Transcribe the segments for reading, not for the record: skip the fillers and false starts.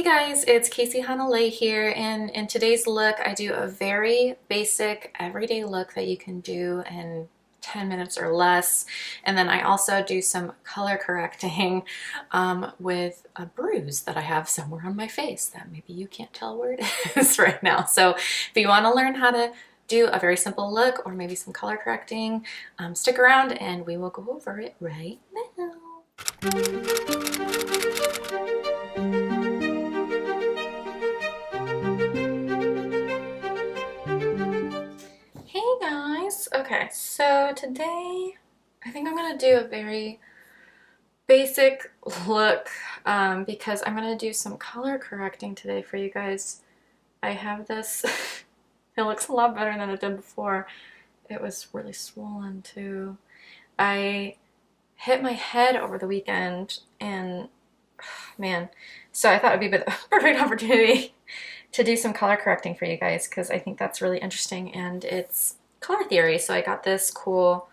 Hey guys, it's Cayce Hanalei here, and in today's look I do a very basic everyday look that you can do in 10 minutes or less. And then I also do some color correcting with a bruise that I have somewhere on my face that maybe you can't tell where it is right now. So if you want to learn how to do a very simple look or maybe some color correcting, stick around and we will go over it right now. Hey guys! Okay, so today I think I'm gonna do a very basic look because I'm gonna do some color correcting today for you guys. I have this, it looks a lot better than it did before. It was really swollen too. I hit my head over the weekend and man, so I thought it'd be the perfect opportunity to do some color correcting for you guys because I think that's really interesting and it's color theory. So I got this cool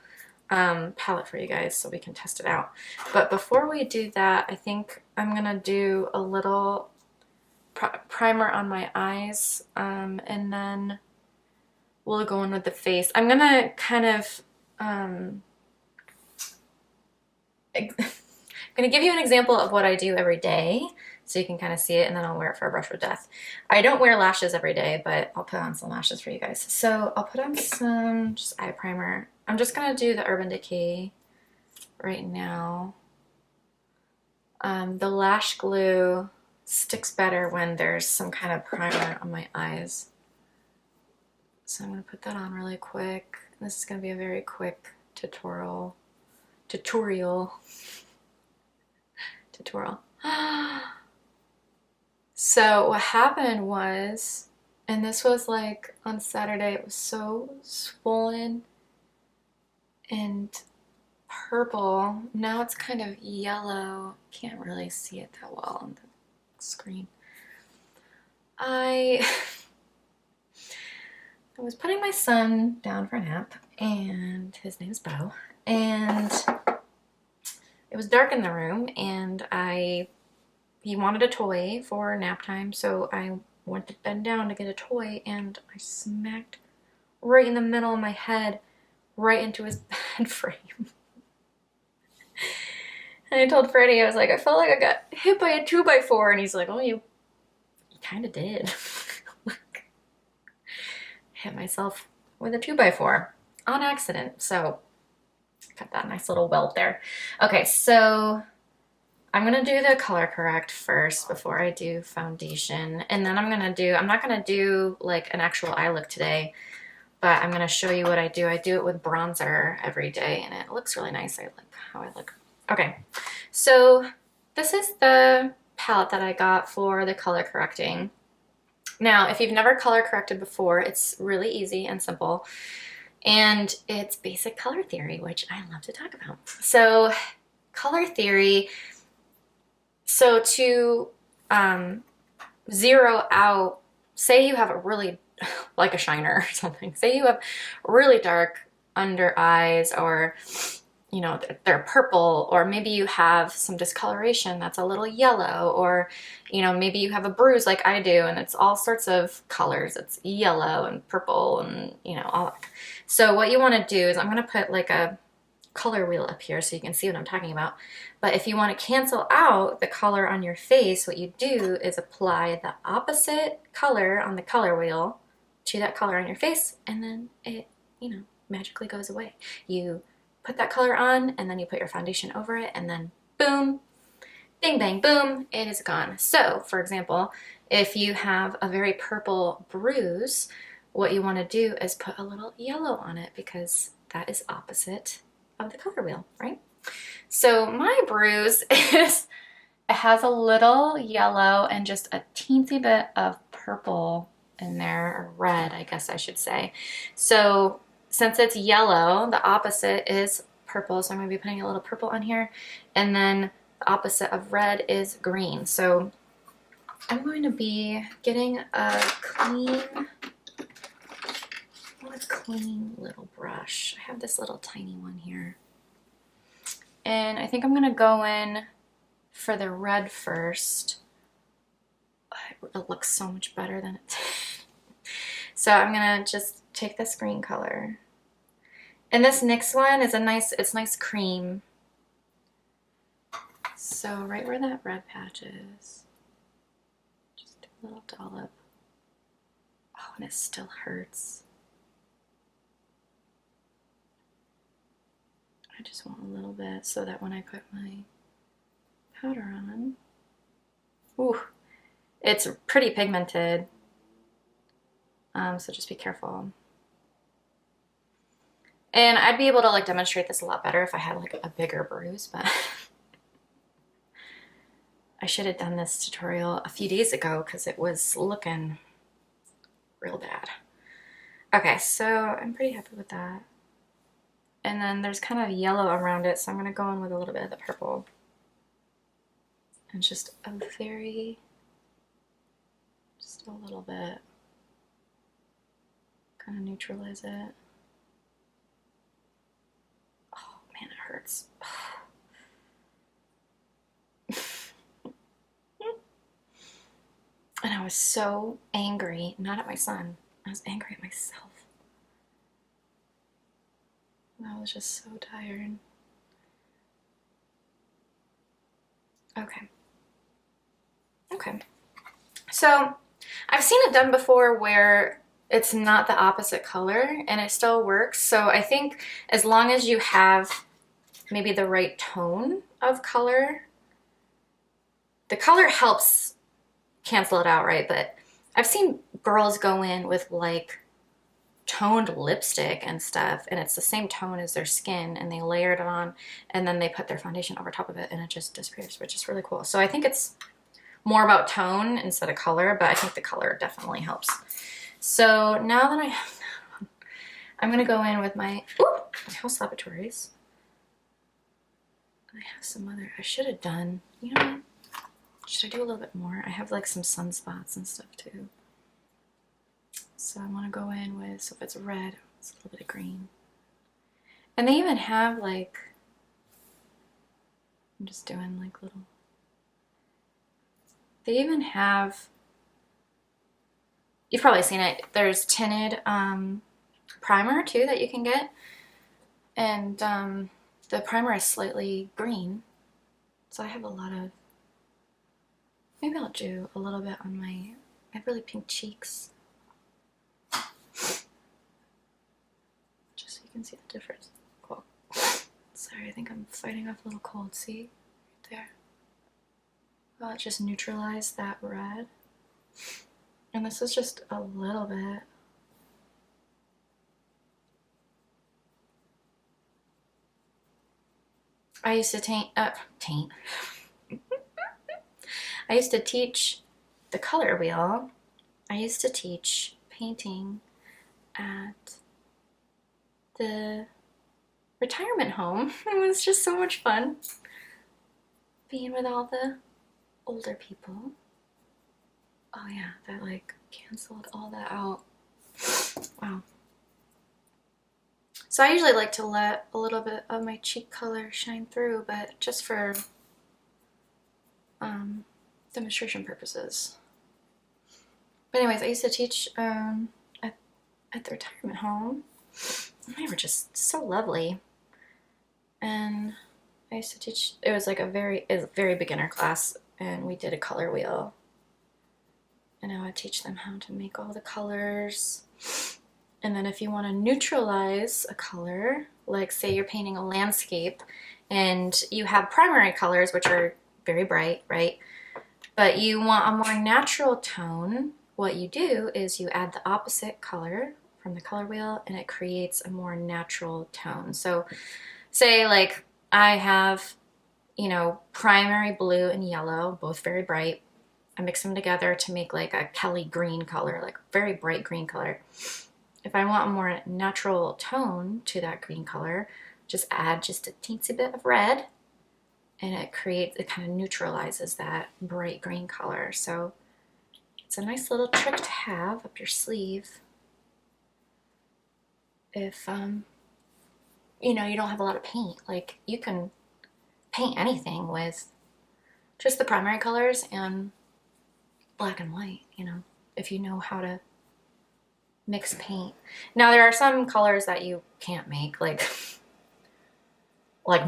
palette for you guys so we can test it out. But before we do that, I think I'm gonna do a little primer on my eyes and then we'll go in with the face. I'm gonna kind of I'm gonna give you an example of what I do every day so you can kind of see it, and then I'll wear it for a brush with death. I don't wear lashes every day, but I'll put on some lashes for you guys. So I'll put on some just eye primer. I'm just gonna do the Urban Decay right now. The lash glue sticks better when there's some kind of primer on my eyes. So I'm gonna put that on really quick. This is gonna be a very quick tutorial. So what happened was, and this was like on Saturday, it was so swollen and purple. Now it's kind of yellow. Can't really see it that well on the screen. I was putting my son down for a nap, and his name's Bo, and it was dark in the room, and he wanted a toy for nap time, so I went to bend down to get a toy, and I smacked right in the middle of my head, right into his bed frame. And I told Freddie, I was like, I felt like I got hit by a 2x4, and he's like, oh, you kind of did. Hit myself with a 2x4 on accident, so got that nice little welt there. Okay, so I'm gonna do the color correct first before I do foundation, and then I'm not gonna do like an actual eye look today, but I'm gonna show you what I do. I do it with bronzer every day and it looks really nice. I like how I look. Okay, so this is the palette that I got for the color correcting. Now, if you've never color corrected before, it's really easy and simple, and it's basic color theory, which I love to talk about. So color theory, so to zero out, say you have a really, like a shiner or something, say you have really dark under eyes, or you know, they're purple, or maybe you have some discoloration that's a little yellow, or you know, maybe you have a bruise like I do and it's all sorts of colors. It's yellow and purple and you know, all that. So what you want to do is, I'm going to put like a color wheel up here so you can see what I'm talking about. But if you want to cancel out the color on your face, what you do is apply the opposite color on the color wheel to that color on your face, and then it, you know, magically goes away. You put that color on and then you put your foundation over it, and then boom, bing bang boom, it is gone. So for example, if you have a very purple bruise, what you want to do is put a little yellow on it because that is opposite of the color wheel, right? So my bruise is, it has a little yellow and just a teensy bit of purple in there, or red, I guess I should say. So since it's yellow, the opposite is purple, so I'm going to be putting a little purple on here, and then the opposite of red is green. So I'm going to be getting a clean little brush. I have this little tiny one here, and I think I'm going to go in for the red first. it looks so much better than it. So I'm gonna just take this green color. And this next one is it's nice cream. So right where that red patch is, just a little dollop. Oh, and it still hurts. I just want a little bit so that when I put my powder on, ooh, it's pretty pigmented. So just be careful. And I'd be able to like demonstrate this a lot better if I had like a bigger bruise, but I should have done this tutorial a few days ago because it was looking real bad. Okay, so I'm pretty happy with that. And then there's kind of yellow around it, so I'm gonna go in with a little bit of the purple. And just a little bit. Kind of neutralize it. Oh man, it hurts. And I was so angry, not at my son, I was angry at myself. I was just so tired. Okay. Okay. So I've seen it done before where it's not the opposite color and it still works. So I think as long as you have maybe the right tone of color, the color helps cancel it out, right? But I've seen girls go in with like toned lipstick and stuff, and it's the same tone as their skin, and they layered it on, and then they put their foundation over top of it, and it just disappears, which is really cool. So I think it's more about tone instead of color, but I think the color definitely helps. So now that I have that on, I'm gonna go in with my House Laboratories. I have some other, I should have done, you know what? Should I do a little bit more? I have like some sunspots and stuff too. So I want to go in with, so if it's red, it's a little bit of green. And they even have like, I'm just doing like little, they even have, you've probably seen it, there's tinted primer too that you can get. And the primer is slightly green. So I have a lot of, maybe I'll do a little bit on I have really pink cheeks. Just so you can see the difference. Cool. Sorry, I think I'm fighting off a little cold. See? Right there. Well, it just neutralized that red. And this is just a little bit. I used to I used to teach the color wheel. I used to teach painting at the retirement home. It was just so much fun being with all the older people. Oh yeah, that like canceled all that out. Wow. So I usually like to let a little bit of my cheek color shine through, but just for demonstration purposes. But anyways, I used to teach at the retirement home. They were just so lovely. And I used to teach, it was like a very beginner class, and we did a color wheel. And I would teach them how to make all the colors. And then if you want to neutralize a color, like say you're painting a landscape and you have primary colors, which are very bright, right? But you want a more natural tone, what you do is you add the opposite color from the color wheel and it creates a more natural tone. So say like I have, you know, primary blue and yellow, both very bright. I mix them together to make like a Kelly green color, like very bright green color. If I want a more natural tone to that green color, just add just a teensy bit of red and it kind of neutralizes that bright green color. So it's a nice little trick to have up your sleeve if, you know, you don't have a lot of paint. Like you can paint anything with just the primary colors and black and white, you know, if you know how to mix paint. Now there are some colors that you can't make, like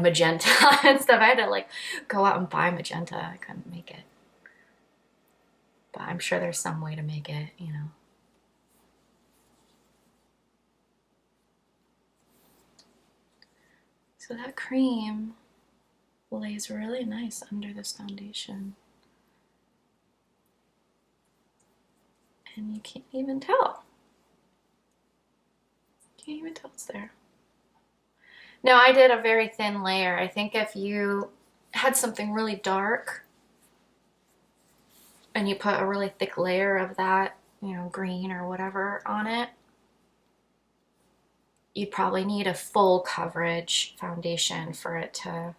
magenta and stuff. I had to like go out and buy magenta. I couldn't make it. But I'm sure there's some way to make it, you know. So that cream lays really nice under this foundation. And you can't even tell. Can't even tell it's there. Now I did a very thin layer. I think if you had something really dark and you put a really thick layer of that, you know, green or whatever on it, you'd probably need a full coverage foundation for it to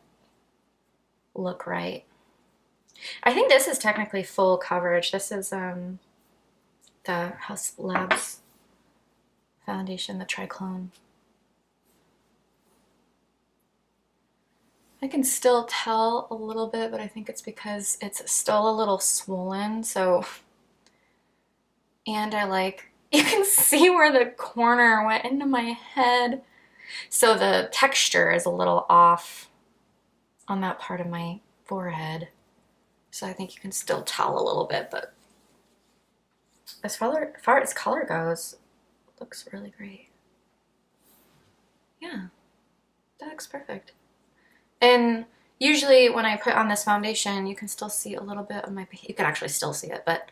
look right. I think this is technically full coverage. This is the House Labs foundation, the Triclone. I can still tell a little bit, but I think it's because it's still a little swollen, so, and you can see where the corner went into my head. So the texture is a little off on that part of my forehead. So I think you can still tell a little bit, but as far as color goes, it looks really great. Yeah, that looks perfect. And usually when I put on this foundation, you can still see a little bit of my, you can actually still see it, but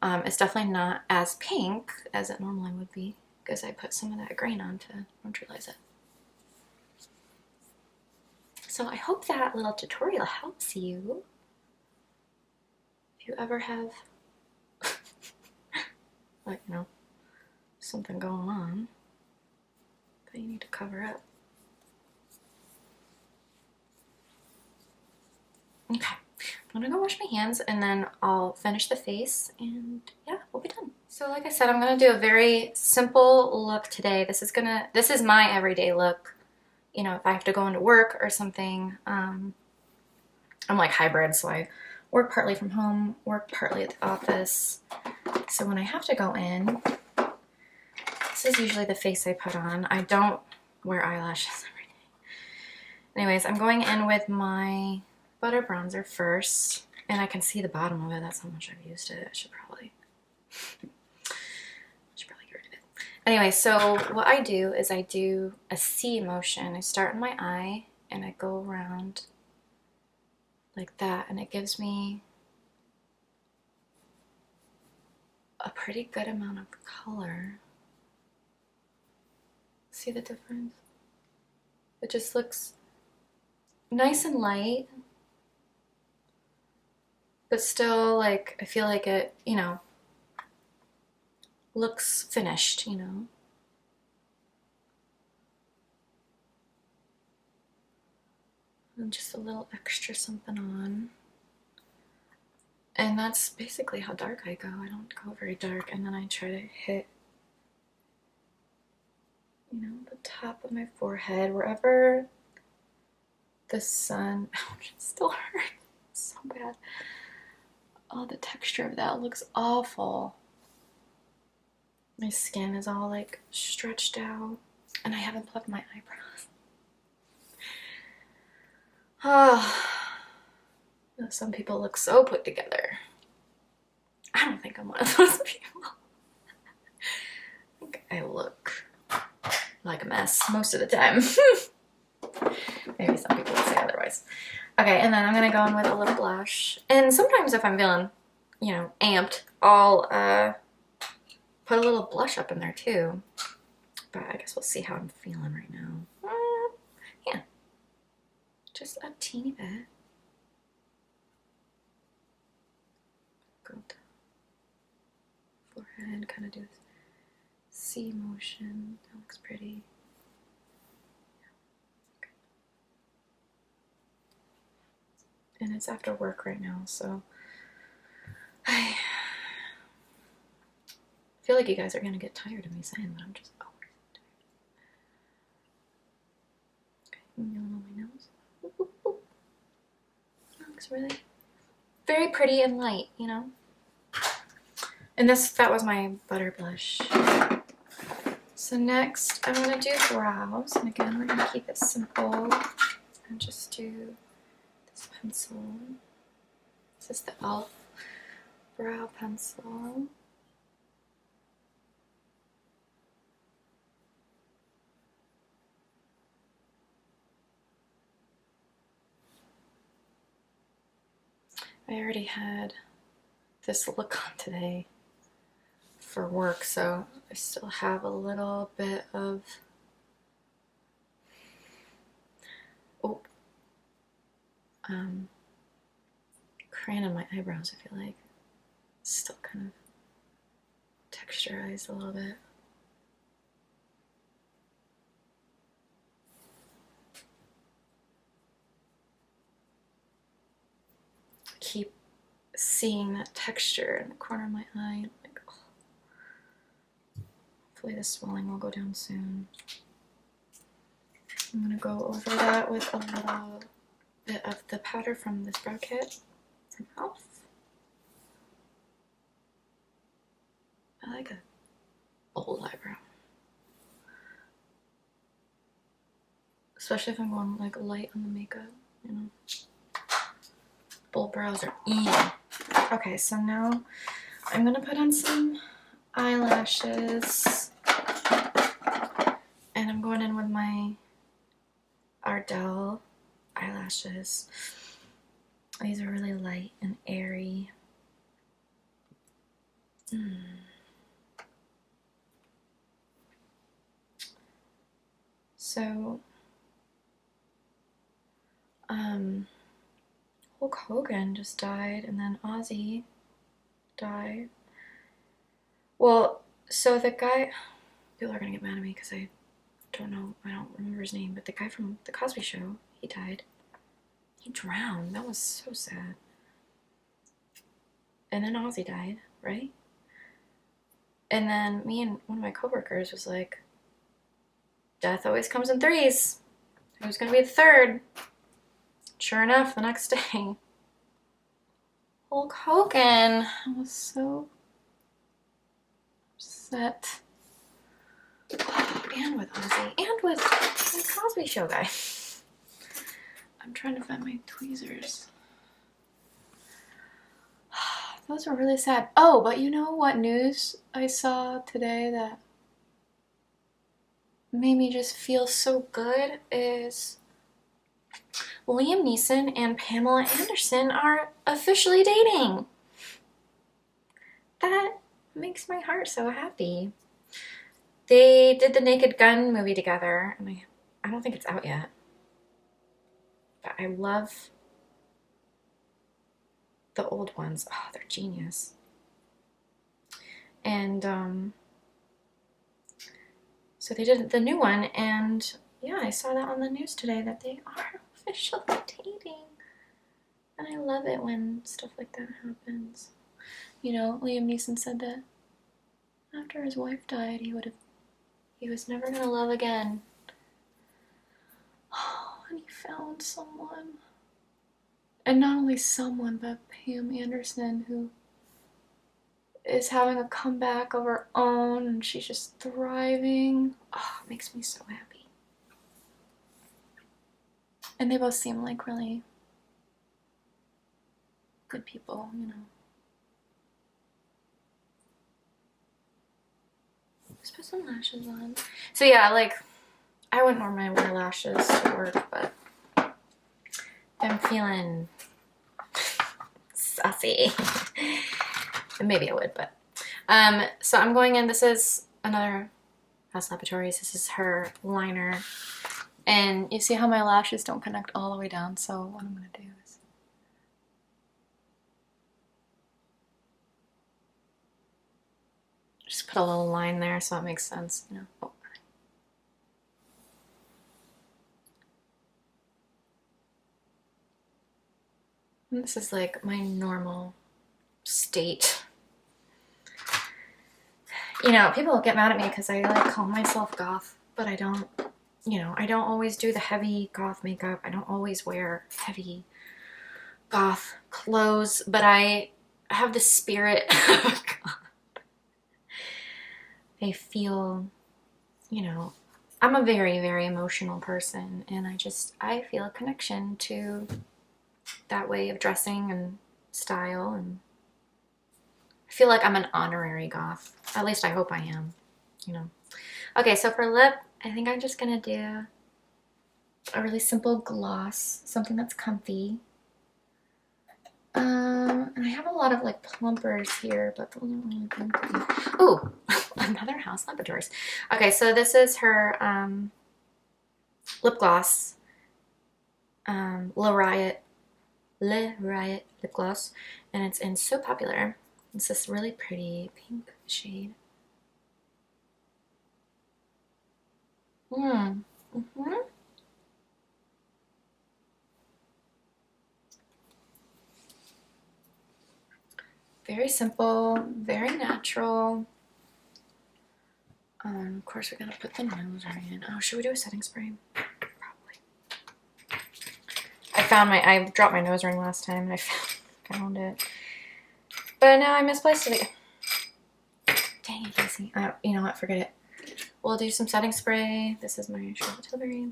it's definitely not as pink as it normally would be because I put some of that green on to neutralize it. So I hope that little tutorial helps you. If you ever have, like, you know, something going on that you need to cover up. Okay, I'm gonna go wash my hands and then I'll finish the face and yeah, we'll be done. So like I said, I'm gonna do a very simple look today. This is my everyday look. You know, if I have to go into work or something, I'm like hybrid, so I work partly from home, work partly at the office. So when I have to go in, this is usually the face I put on. I don't wear eyelashes every day. Anyways, I'm going in with my butter bronzer first, and I can see the bottom of it. That's how much I've used it. I should probably get rid of it. Anyway, so what I do is I do a C motion. I start in my eye and I go around like that, and it gives me a pretty good amount of color. See the difference? It just looks nice and light, but still, like, I feel like it, you know, looks finished, you know. And just a little extra something on. And that's basically how dark I go. I don't go very dark, and then I try to hit, you know, the top of my forehead, wherever the sun, ouch, it still hurts so bad. Oh, the texture of that looks awful. My skin is all like stretched out, and I haven't plucked my eyebrows. Oh, some people look so put together. I don't think I'm one of those people. I think I look like a mess most of the time. Maybe some people would say otherwise. Okay, and then I'm gonna go in with a little blush. And sometimes if I'm feeling, you know, amped, I'll put a little blush up in there too. But I guess we'll see how I'm feeling right now. Yeah, just a teeny bit. Go to forehead, kind of do this C motion. That looks pretty. And it's after work right now, so I feel like you guys are gonna get tired of me saying that. I'm just always tired. Okay, moving on my nose. That looks really very pretty and light, you know? And that was my butter blush. So next I'm gonna do brows, and again we're gonna keep it simple and just do this pencil. This is the e.l.f. brow pencil. I already had this look on today for work, so I still have a little bit of crayon in my eyebrows. I feel like it's still kind of texturized a little bit. Keep seeing that texture in the corner of my eye. Like, oh. Hopefully the swelling will go down soon. I'm gonna go over that with a little bit of the powder from this brow kit from e.l.f. I like a bold eyebrow, especially if I'm going like light on the makeup, you know. Bold brows are in. Okay, so now I'm gonna put on some eyelashes, and I'm going in with my Ardell eyelashes. These are really light and airy. So, Hulk Hogan just died, and then Ozzy died. Well, so the guy, people are gonna get mad at me because I don't remember his name, but the guy from The Cosby Show, he died. He drowned. That was so sad. And then Ozzy died, right? And then me and one of my coworkers was like, death always comes in threes. Who's gonna be the third? Sure enough, the next day, Hulk Hogan. I was so upset. And with Ozzy, and with the Cosby Show guy. I'm trying to find my tweezers. Those were really sad. Oh, but you know what news I saw today that made me just feel so good is Liam Neeson and Pamela Anderson are officially dating. That makes my heart so happy. They did the Naked Gun movie together, and I don't think it's out yet. But I love the old ones. Oh, they're genius. And so they did the new one, and yeah, I saw that on the news today that they are officially dating. And I love it when stuff like that happens. You know, Liam Neeson said that after his wife died, he was never gonna love again. Oh, and he found someone. And not only someone, but Pam Anderson, who is having a comeback of her own, and she's just thriving. Oh, it makes me so happy. And they both seem like really good people, you know. Let's put some lashes on. So yeah, like, I wouldn't normally wear lashes to work, but I'm feeling sassy. And maybe I would, but so I'm going in. This is another House Laboratories. This is her liner, and you see how my lashes don't connect all the way down. So what I'm gonna do is just put a little line there so it makes sense, you know. Oh. And this is like my normal state. You know, people get mad at me because I like call myself goth, but I don't, you know, I don't always do the heavy goth makeup. I don't always wear heavy goth clothes, but I have the spirit of goth. they feel, you know, I'm a very, very emotional person, and I feel a connection to that way of dressing and style, and I feel like I'm an honorary goth. At least I hope I am, you know. Okay, so for lip, I think I'm just gonna do a really simple gloss, something that's comfy. And I have a lot of like plumpers here, but those aren't really comfy. Ooh, another House Laboratories. Okay, so this is her lip gloss, Le Riot lip gloss, and it's in So Popular. It's this really pretty pink shade. Very simple, very natural. Of course, we're gonna put the nose ring in. Oh, should we do a setting spray? Probably. I dropped my nose ring last time and I found it. But now I misplaced it again. Dang it, Casey. You know what, forget it. We'll do some setting spray. This is my Charlotte Tilbury.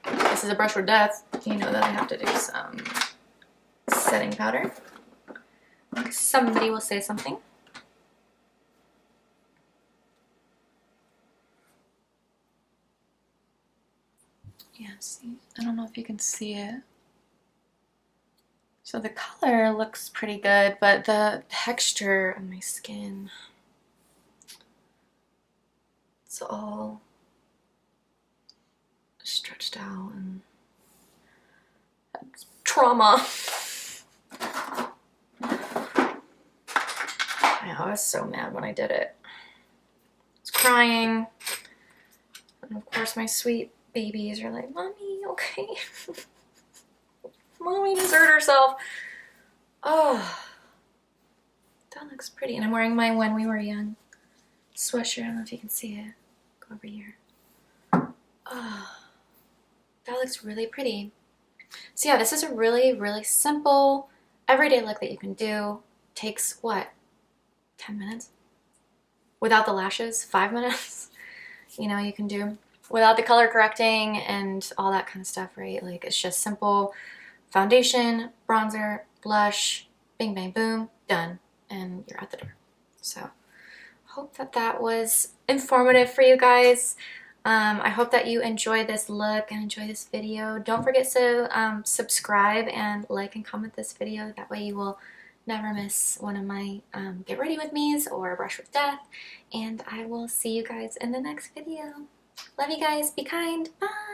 This is a brush with death. You know that I have to do some setting powder. Somebody will say something. Yeah, see, I don't know if you can see it. So the color looks pretty good, but the texture of my skin, it's all stretched out and trauma. I was so mad when I did it. I was crying. And of course my sweet babies are like, Mommy, okay. Mommy just hurt herself. Oh, that looks pretty. And I'm wearing my When We Were Young sweatshirt. I don't know if you can see it. Go over here. Oh, that looks really pretty. So yeah, this is a really, really simple everyday look that you can do. Takes what? 10 minutes? Without the lashes, 5 minutes? You know, you can do without the color correcting and all that kind of stuff, right? Like, it's just simple foundation, bronzer, blush, bing, bang, boom, done. And you're at the door. So, hope that that was informative for you guys. I hope that you enjoy this look and enjoy this video. Don't forget to subscribe and like and comment this video. That way you will never miss one of my get ready with me's or brush with death. And I will see you guys in the next video. Love you guys. Be kind. Bye.